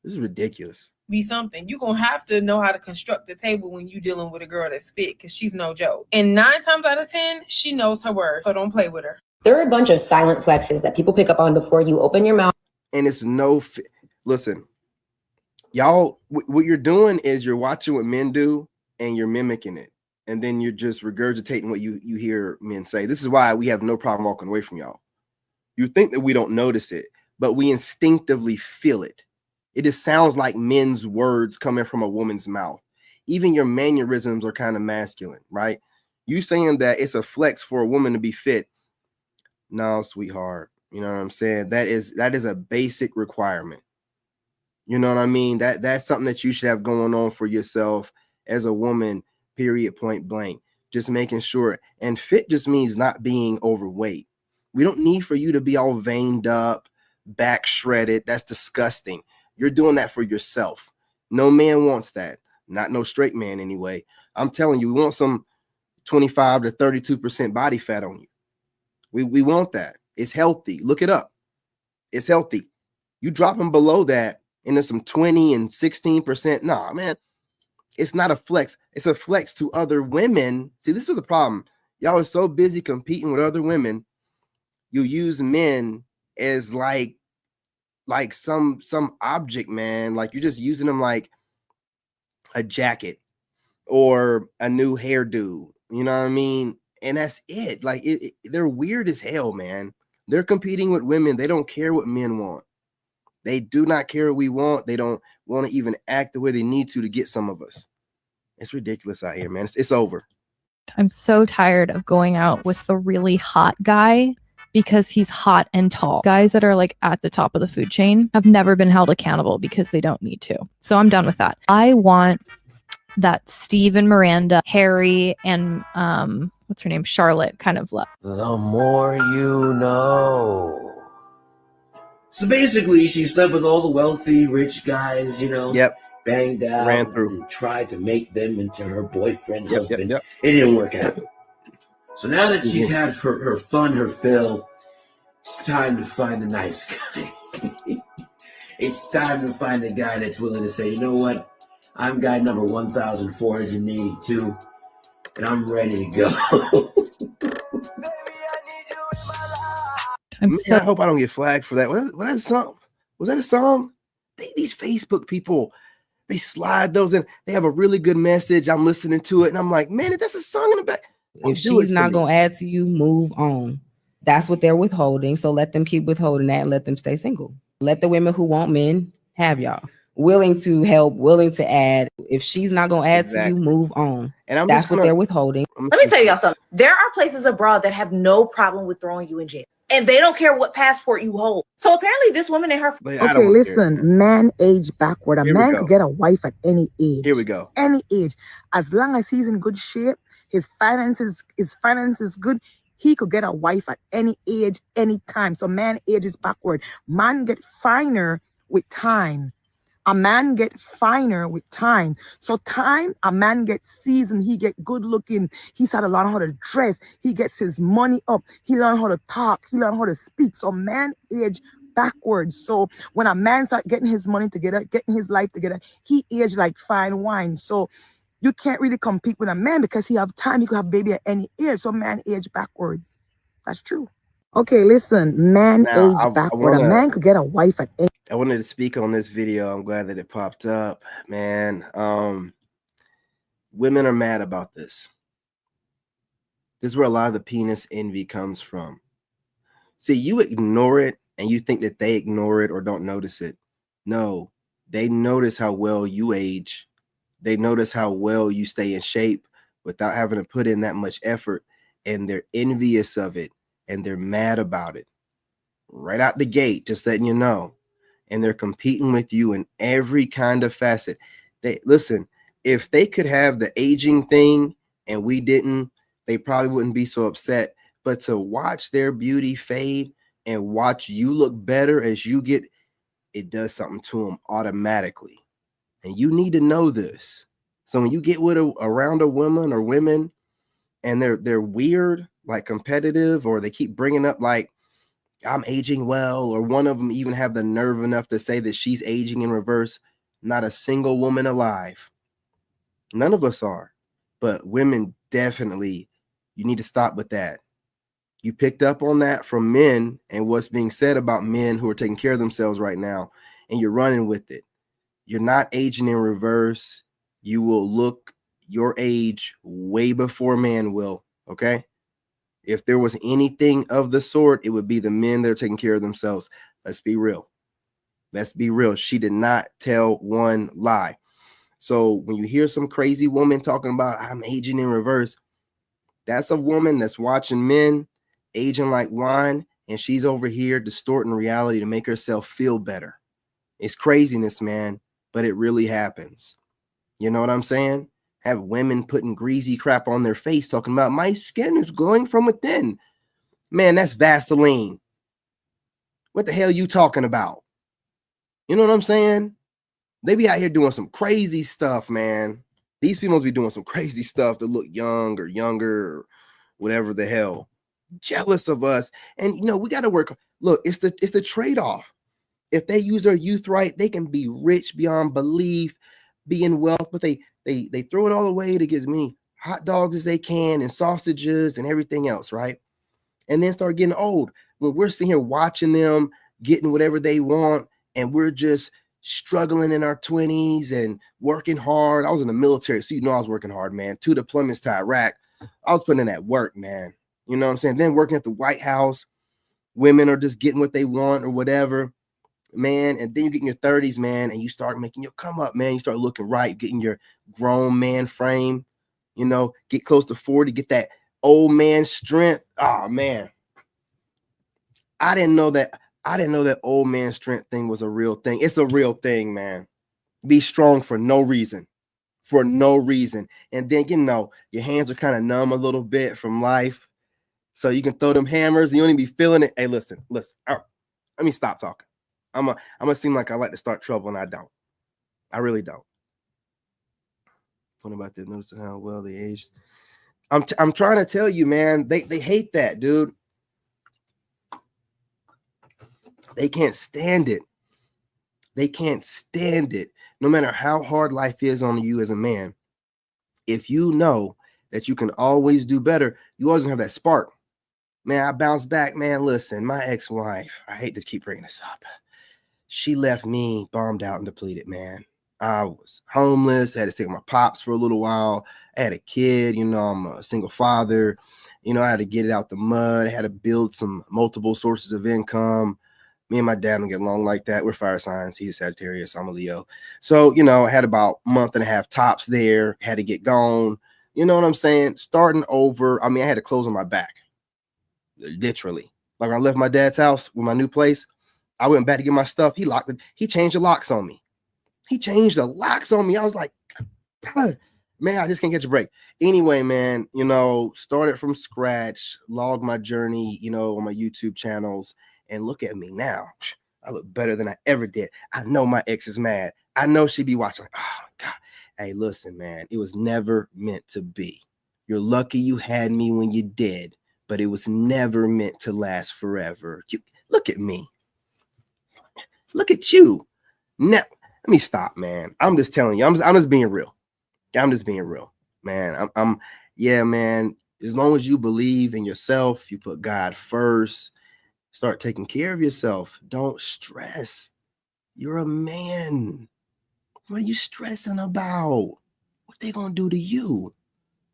This is ridiculous. be something. You're gonna have to know how to construct the table when you're dealing with a girl that's fit, because she's no joke. And 9 times out of 10, she knows her worth. So don't play with her. There are a bunch of silent flexes that people pick up on before you open your mouth. And it's no listen, y'all, what you're doing is you're watching what men do and you're mimicking it. And then you're just regurgitating what you hear men say. This is why we have no problem walking away from y'all. You think that we don't notice it, but we instinctively feel it. It just sounds like men's words coming from a woman's mouth. Even your mannerisms are kind of masculine, right? You saying that it's a flex for a woman to be fit. No, sweetheart. You know what I'm saying? That is a basic requirement. You know what I mean? That's something that you should have going on for yourself as a woman, period, point blank. Just making sure. And fit just means not being overweight. We don't need for you to be all veined up, back shredded. That's disgusting. You're doing that for yourself. No man wants that. Not no straight man anyway. I'm telling you, we want some 25 to 32% body fat on you. We want that. It's healthy. Look it up. It's healthy. You drop them below that and there's some 20 and 16%. Nah, man, it's not a flex. It's a flex to other women. See, this is the problem. Y'all are so busy competing with other women. You use men as like some object, man. Like you're just using them like a jacket or a new hairdo. You know what I mean? And that's it. Like they're weird as hell, man. They're competing with women. They don't care what men want. They do not care what we want. They don't want to even act the way they need to get some of us. It's ridiculous out here, man. It's over. I'm so tired of going out with the really hot guy because he's hot and tall. Guys that are like at the top of the food chain have never been held accountable because they don't need to. So I'm done with that. I want that Steve and Miranda, Harry, and what's her name? Charlotte kind of love. The more you know. So basically, she slept with all the wealthy, rich guys, you know. Yep. Banged out. Ran through. And tried to make them into her boyfriend, husband. It didn't work out. So now that she's had her fun, her fill, it's time to find the nice guy. It's time to find a guy that's willing to say, you know what? I'm guy number 1,482, and I'm ready to go. I hope I don't get flagged for that. What that song? Was that a song? These Facebook people, they slide those in. They have a really good message. I'm listening to it, and I'm like, man, that's a song in the back. If she's not going to add to you, move on. That's what they're withholding. So let them keep withholding that and let them stay single. Let the women who want men have y'all. Willing to help, willing to add. If she's not going to add to you, move on. And that's what they're withholding. Let me tell y'all something. There are places abroad that have no problem with throwing you in jail. And they don't care what passport you hold. So apparently this woman and her... Okay, listen, man age backward. A man could get a wife at any age. Here we go. Any age. As long as he's in good shape, his finances good, he could get a wife at any age, any time. So man age is backward. Man get finer with time. A man get finer with time. So time, a man gets seasoned. He get good looking. He started to learn how to dress. He gets his money up. He learn how to talk. He learn how to speak. So man age backwards. So when a man start getting his money together, getting his life together, he age like fine wine. So you can't really compete with a man because he have time. He could have baby at any age. So man age backwards. That's true. Okay, listen, man age backward. A man could get a wife at any. I wanted to speak on this video. I'm glad that it popped up, man. Women are mad about this. This is where a lot of the penis envy comes from. See, you ignore it and you think that they ignore it or don't notice it. No, they notice how well you age. They notice how well you stay in shape without having to put in that much effort, and they're envious of it and they're mad about it. Right out the gate, just letting you know. And they're competing with you in every kind of facet. They listen, if they could have the aging thing and we didn't, they probably wouldn't be so upset. But to watch their beauty fade and watch you look better as you get, it does something to them automatically. And you need to know this. So when you get with around a woman or women and they're weird, like competitive, or they keep bringing up like, I'm aging well, or one of them even have the nerve enough to say that she's aging in reverse, Not a single woman alive. None of us are. But women definitely, you need to stop with that. You picked up on that from men and what's being said about men who are taking care of themselves right now, and you're running with it. You're not aging in reverse. You will look your age way before man will, okay? If there was anything of the sort, it would be the men that are taking care of themselves. Let's be real. Let's be real. She did not tell one lie. So when you hear some crazy woman talking about I'm aging in reverse, that's a woman that's watching men aging like wine, and she's over here distorting reality to make herself feel better. It's craziness, man, but it really happens. You know what I'm saying? Have women putting greasy crap on their face talking about my skin is glowing from within. Man, that's Vaseline. What the hell are you talking about? You know what I'm saying? They be out here doing some crazy stuff, man. These females be doing some crazy stuff to look young or younger or whatever the hell. Jealous of us. And you know, we got to work. Look, it's the trade-off. If they use their youth right, they can be rich beyond belief, be in wealth, but they throw it all away to get as many hot dogs as they can and sausages and everything else, right? And then start getting old. When we're sitting here watching them getting whatever they want, and we're just struggling in our 20s and working hard. I was in the military, so you know I was working hard, man. 2 deployments to Iraq. I was putting in that work, man. You know what I'm saying? Then working at the White House, women are just getting what they want or whatever, man. And then you get in your 30s, man, and you start making your come up, man. You start looking right, getting your grown man frame, you know, get close to 40, get that old man strength. Oh, man. I didn't know that old man strength thing was a real thing. It's a real thing, man. Be strong for no reason. For no reason. And then, you know, your hands are kind of numb a little bit from life. So you can throw them hammers and you don't even be feeling it. Hey, listen. Let me stop talking. I'm gonna seem like I like to start trouble, and I don't. I really don't. What about that? Noticing how well they aged. I'm trying to tell you, man. They hate that, dude. They can't stand it. They can't stand it. No matter how hard life is on you as a man, if you know that you can always do better, you always gonna have that spark. Man, I bounce back, man. Listen, my ex-wife, I hate to keep bringing this up. She left me bombed out and depleted, man. I was homeless. I had to stay with my pops for a little while. I had a kid, you know, I'm a single father. You know, I had to get it out the mud. I had to build some multiple sources of income. Me and my dad don't get along like that. We're fire signs. He's Sagittarius. I'm a Leo. So, you know, I had about a month and a half tops there. Had to get gone. You know what I'm saying? Starting over. I mean, I had to close on my back. Literally. Like when I left my dad's house with my new place, I went back to get my stuff. He locked it. He changed the locks on me. I was like, man, I just can't catch a break. Anyway, man, you know, started from scratch, logged my journey, you know, on my YouTube channels, and look at me now. I look better than I ever did. I know my ex is mad. I know she'd be watching like, oh my God. Hey, listen, man, it was never meant to be. You're lucky you had me when you did, but it was never meant to last forever. Look at me. Look at you. Now, let me stop, man. I'm just telling you. I'm just being real. I'm just being real, man. Yeah, man. As long as you believe in yourself, you put God first, start taking care of yourself. Don't stress. You're a man. What are you stressing about? What they gonna do to you?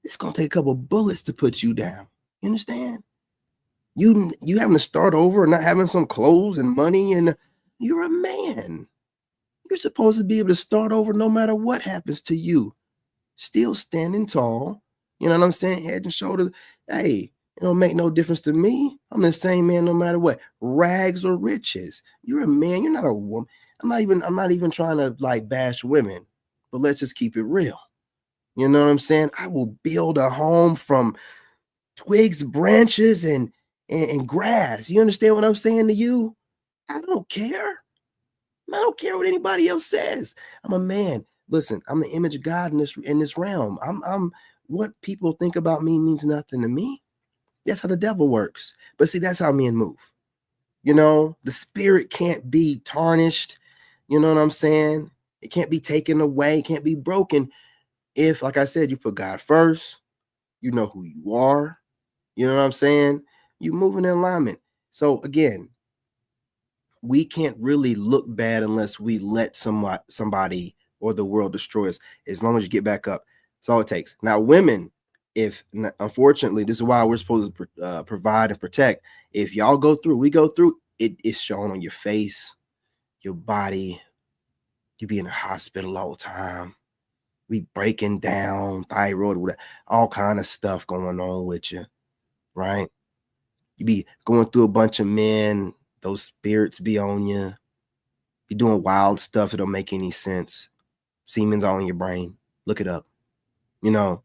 It's gonna take a couple bullets to put you down. You understand? You having to start over and not having some clothes and money, and you're a man. You're supposed to be able to start over no matter what happens to you. Still standing tall. You know what I'm saying? Head and shoulders. Hey, it don't make no difference to me. I'm the same man no matter what. Rags or riches. You're a man. You're not a woman. I'm not even trying to like bash women, but let's just keep it real. You know what I'm saying? I will build a home from twigs, branches, and grass. You understand what I'm saying to you? I don't care. I don't care what anybody else says. I'm a man. Listen, I'm the image of God in this realm. I'm what people think about me means nothing to me. That's how the devil works. But see, that's how men move. You know, the spirit can't be tarnished. You know what I'm saying? It can't be taken away, it can't be broken. If, like I said, you put God first, you know who you are, you know what I'm saying? You moving in alignment. So again, we can't really look bad unless we let somebody or the world destroy us. As long as you get back up, that's all it takes. Now, women, if unfortunately, this is why we're supposed to provide and protect. If y'all go through, we go through, it's shown on your face, your body. You be in the hospital all the time. We breaking down, thyroid, whatever, all kind of stuff going on with you, right? You be going through a bunch of men, those spirits be on you. Be doing wild stuff that don't make any sense. Semen's all in your brain. Look it up. You know,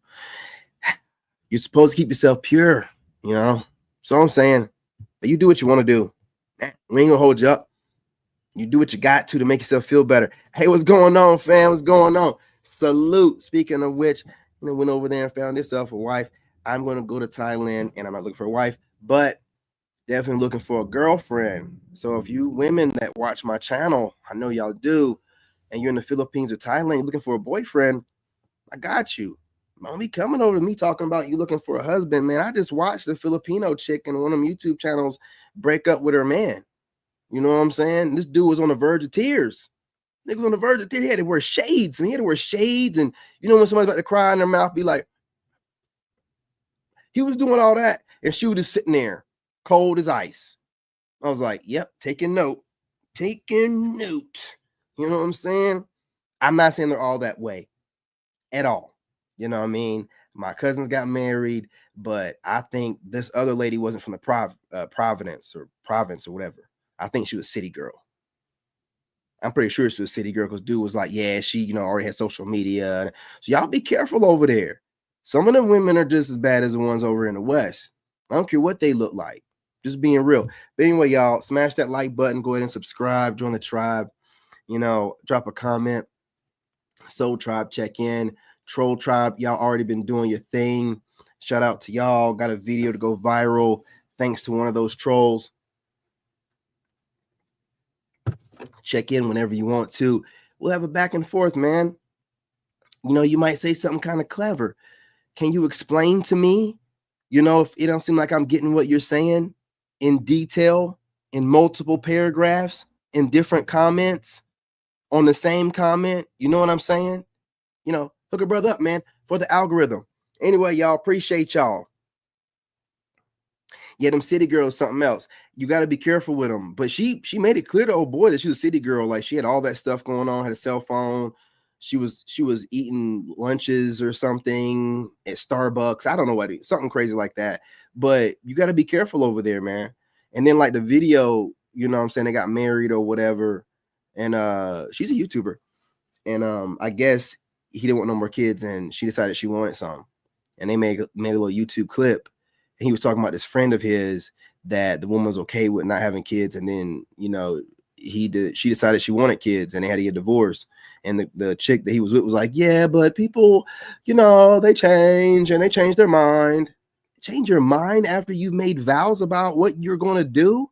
you're supposed to keep yourself pure, you know? So I'm saying, but you do what you want to do. We ain't gonna hold you up. You do what you got to make yourself feel better. Hey, what's going on, fam? What's going on? Salute. Speaking of which, went over there and found yourself a wife. I'm going to go to Thailand, and I'm not looking for a wife, but definitely looking for a girlfriend. So if you women that watch my channel, I know y'all do, and you're in the Philippines or Thailand looking for a boyfriend, I got you. Don't be coming over to me talking about you looking for a husband, man. I just watched a Filipino chick in one of them YouTube channels break up with her man. You know what I'm saying? This dude was on the verge of tears. Nigga was on the verge of tears. He had to wear shades. I mean, he had to wear shades. And you know when somebody's about to cry in their mouth, be like, he was doing all that. And she was just sitting there, cold as ice. I was like, yep, taking note. Taking note. You know what I'm saying? I'm not saying they're all that way at all. You know what I mean? My cousins got married, but I think this other lady wasn't from the province or whatever. I think she was a city girl. I'm pretty sure she was a city girl because dude was like, yeah, she, already had social media. So y'all be careful over there. Some of them women are just as bad as the ones over in the West. I don't care what they look like. Just being real. But anyway, y'all, smash that like button. Go ahead and subscribe. Join the tribe. Drop a comment. Soul Tribe, check in. Troll Tribe, y'all already been doing your thing. Shout out to y'all. Got a video to go viral thanks to one of those trolls. Check in whenever you want to. We'll have a back and forth, man. You might say something kind of clever. Can you explain to me, if it don't seem like I'm getting what you're saying in detail, in multiple paragraphs, in different comments, on the same comment? You know what I'm saying? Hook a brother up, man, for the algorithm. Anyway, y'all, appreciate y'all. Yeah, them city girls, something else. You got to be careful with them. But she made it clear to old boy that she was a city girl. Like, she had all that stuff going on, had a cell phone. She was eating lunches or something at Starbucks. I don't know what, something crazy like that. But you got to be careful over there, man. And then like the video, you know what I'm saying, they got married or whatever. And she's a YouTuber. And I guess he didn't want no more kids, and she decided she wanted some. And they made a little YouTube clip. And he was talking about this friend of his that the woman was okay with not having kids, and then she decided she wanted kids, and they had to get divorced. And the chick that he was with was like, yeah, but people, they change, and they change their mind. Change your mind after you've made vows about what you're going to do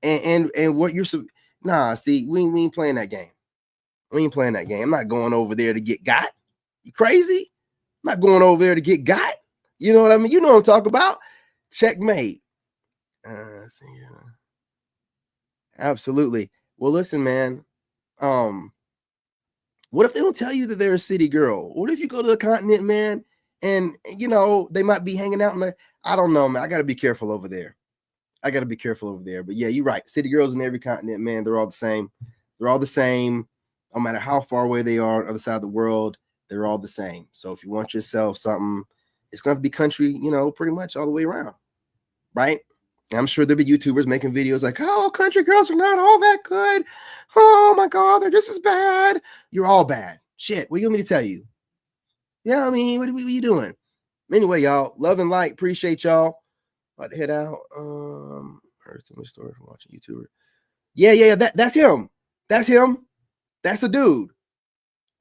and what you're see, we ain't playing that game. We ain't playing that game. I'm not going over there to get got. You crazy? I'm not going over there to get got. You know what I mean? You know what I'm talking about. Checkmate. Absolutely. Well, listen, man. What if they don't tell you that they're a city girl? What if you go to the continent, man, and they might be hanging out in there? I don't know, man. I got to be careful over there. But yeah, you're right. City girls in every continent, man, they're all the same. They're all the same. No matter how far away they are on the other side of the world, they're all the same. So if you want yourself something, it's going to be country, pretty much all the way around, right? And I'm sure there'll be YouTubers making videos like, oh, country girls are not all that good. Oh, my God, they're just as bad. You're all bad. Shit, what do you want me to tell you? Yeah, I mean, what are you doing? Anyway, y'all, love and light. Appreciate y'all. About to head out. Heard some story from watching YouTuber. Yeah, that's him. That's him. That's the dude.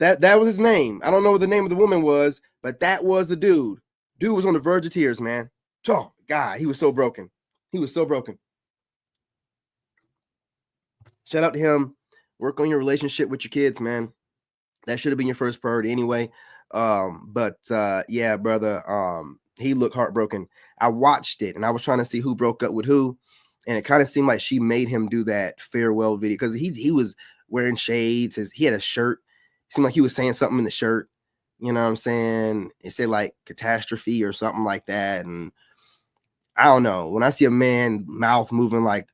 That was his name. I don't know what the name of the woman was, but that was the dude. Dude was on the verge of tears, man. Oh, God, he was so broken. Shout out to him. Work on your relationship with your kids, man. That should have been your first priority anyway. But yeah, brother, he looked heartbroken. I watched it and I was trying to see who broke up with who, and it kind of seemed like she made him do that farewell video because he was wearing shades. He had a shirt. It seemed like he was saying something in the shirt. You know what I'm saying? It said like catastrophe or something like that. And I don't know. When I see a man mouth moving like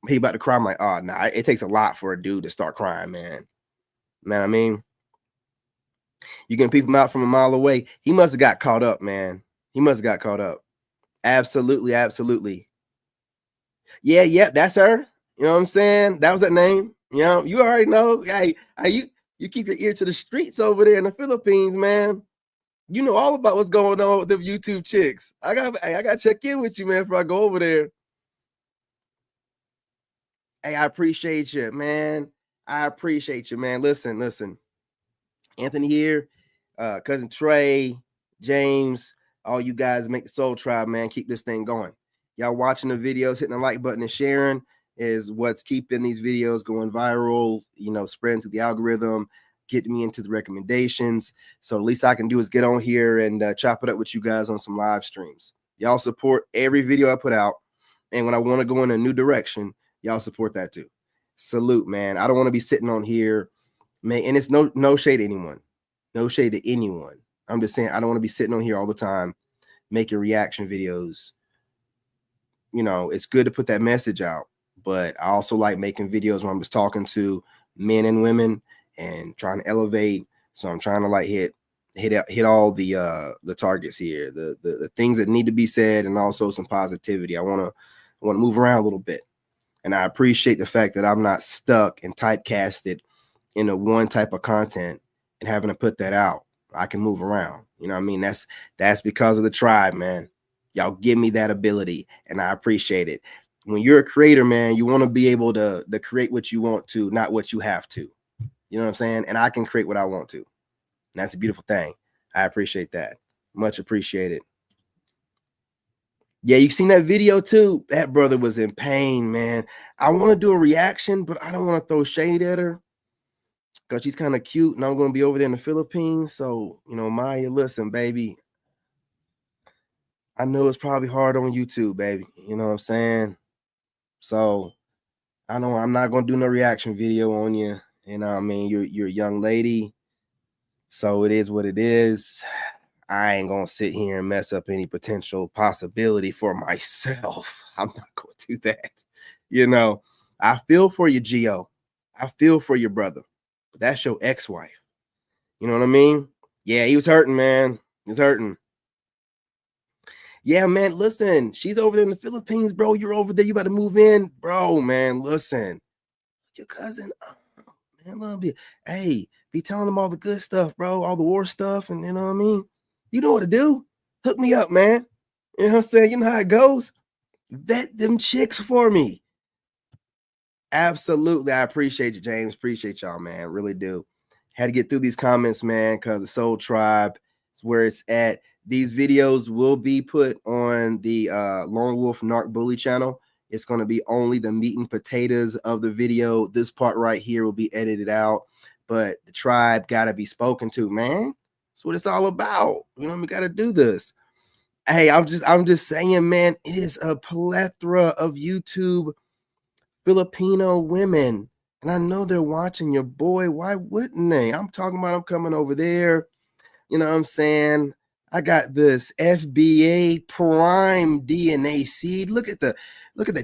he about to cry, I'm like, oh, nah, it takes a lot for a dude to start crying, man. Man, I mean, you can peep him out from a mile away. He must have got caught up, man. He must have got caught up. Absolutely, absolutely. Yeah, yep, that's her. You know what I'm saying? That was that name. You know, you already know. Hey, you keep your ear to the streets over there in the Philippines, man. You know all about what's going on with the YouTube chicks. I gotta check in with you, man, before I go over there. Hey, I appreciate you, man. I appreciate you, man. Listen. Anthony here, cousin Trey, James, all you guys make the Soul Tribe, man. Keep this thing going. Y'all watching the videos, hitting the like button and sharing is what's keeping these videos going viral, you know, spreading through the algorithm, getting me into the recommendations. So the least I can do is get on here and chop it up with you guys on some live streams. Y'all support every video I put out. And when I want to go in a new direction, y'all support that too. Salute, man. I don't want to be sitting on here, man. And it's no shade to anyone. No shade to anyone. I'm just saying I don't want to be sitting on here all the time making reaction videos. You know, it's good to put that message out, but I also like making videos where I'm just talking to men and women and trying to elevate. So I'm trying to like hit all the targets here, the things that need to be said, and also some positivity. I want to move around a little bit, and I appreciate the fact that I'm not stuck and typecasted in a one type of content and having to put that out. I can move around. You know what I mean? That's because of the tribe, man. Y'all give me that ability, and I appreciate it. When you're a creator, man, you want to be able to create what you want to, not what you have to. You know what I'm saying? And I can create what I want to. And that's a beautiful thing. I appreciate that. Much appreciated. Yeah, you seen that video too? That brother was in pain, man. I want to do a reaction, but I don't want to throw shade at her because she's kind of cute, and I'm going to be over there in the Philippines. So, you know, Maya, listen, baby, I know it's probably hard on YouTube, baby. You know what I'm saying? So I know I'm not going to do no reaction video on you. You know what I mean? You're a young lady. So it is what it is. I ain't going to sit here and mess up any potential possibility for myself. I'm not going to do that. You know, I feel for you, Gio. I feel for your brother. But that's your ex-wife. You know what I mean? Yeah, he was hurting, man. He was hurting. Yeah, man, listen, she's over there in the Philippines, bro. You're over there. You about to move in, bro, man. Listen, your cousin, oh, man, love you. Hey, be telling them all the good stuff, bro, all the war stuff, and you know what I mean? You know what to do. Hook me up, man. You know what I'm saying? You know how it goes. Vet them chicks for me. Absolutely. I appreciate you, James. Appreciate y'all, man. Really do. Had to get through these comments, man, because the Soul Tribe is where it's at. These videos will be put on the Lone Wolf Narc Bully channel. It's going to be only the meat and potatoes of the video. This part right here will be edited out, but the tribe got to be spoken to, man. That's what it's all about. You know, we got to do this. Hey, I'm just saying, man, it is a plethora of YouTube Filipino women. And I know they're watching your boy. Why wouldn't they? I'm talking about I'm coming over there. You know what I'm saying? I got this FBA prime DNA seed. Look at the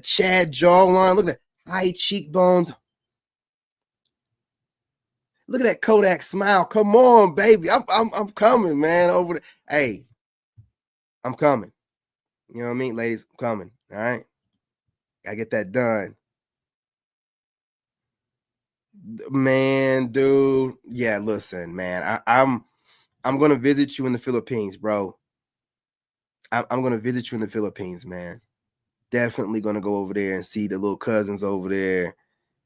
Chad jawline. Look at the high cheekbones. Look at that Kodak smile. Come on, baby. I'm coming, man. Over there. Hey, I'm coming. You know what I mean, ladies? I'm coming. All right. Gotta get that done. Man, dude. Yeah, listen, man. I'm gonna visit you in the Philippines, bro. I'm gonna visit you in the Philippines, man. Definitely gonna go over there and see the little cousins over there.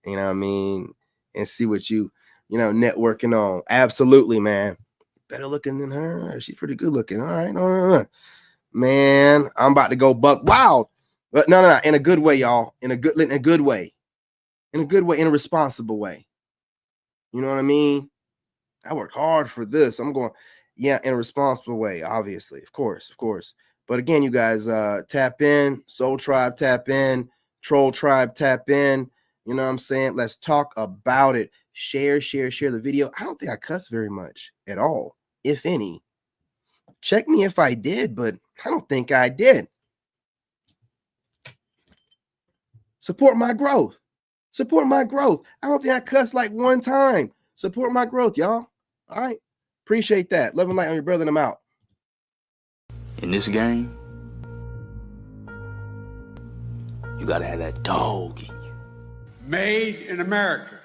You know what I mean? And see what you networking on. Absolutely, man. Better looking than her. She's pretty good looking. All right, no. Man, I'm about to go buck wild. But no, in a good way, y'all. In a good way. In a good way, in a responsible way. You know what I mean? I worked hard for this. I'm going, yeah, in a responsible way, obviously, of course. But again, you guys, tap in, Soul Tribe, tap in, Troll Tribe, tap in. You know what I'm saying? Let's talk about it. Share the video. I don't think I cuss very much at all, if any. Check me if I did, but I don't think I did. Support my growth. Support my growth. I don't think I cussed like one time. Support my growth, y'all. All right. Appreciate that. Love and light on your brother, and I'm out. In this game, you gotta have that dog in you. Made in America.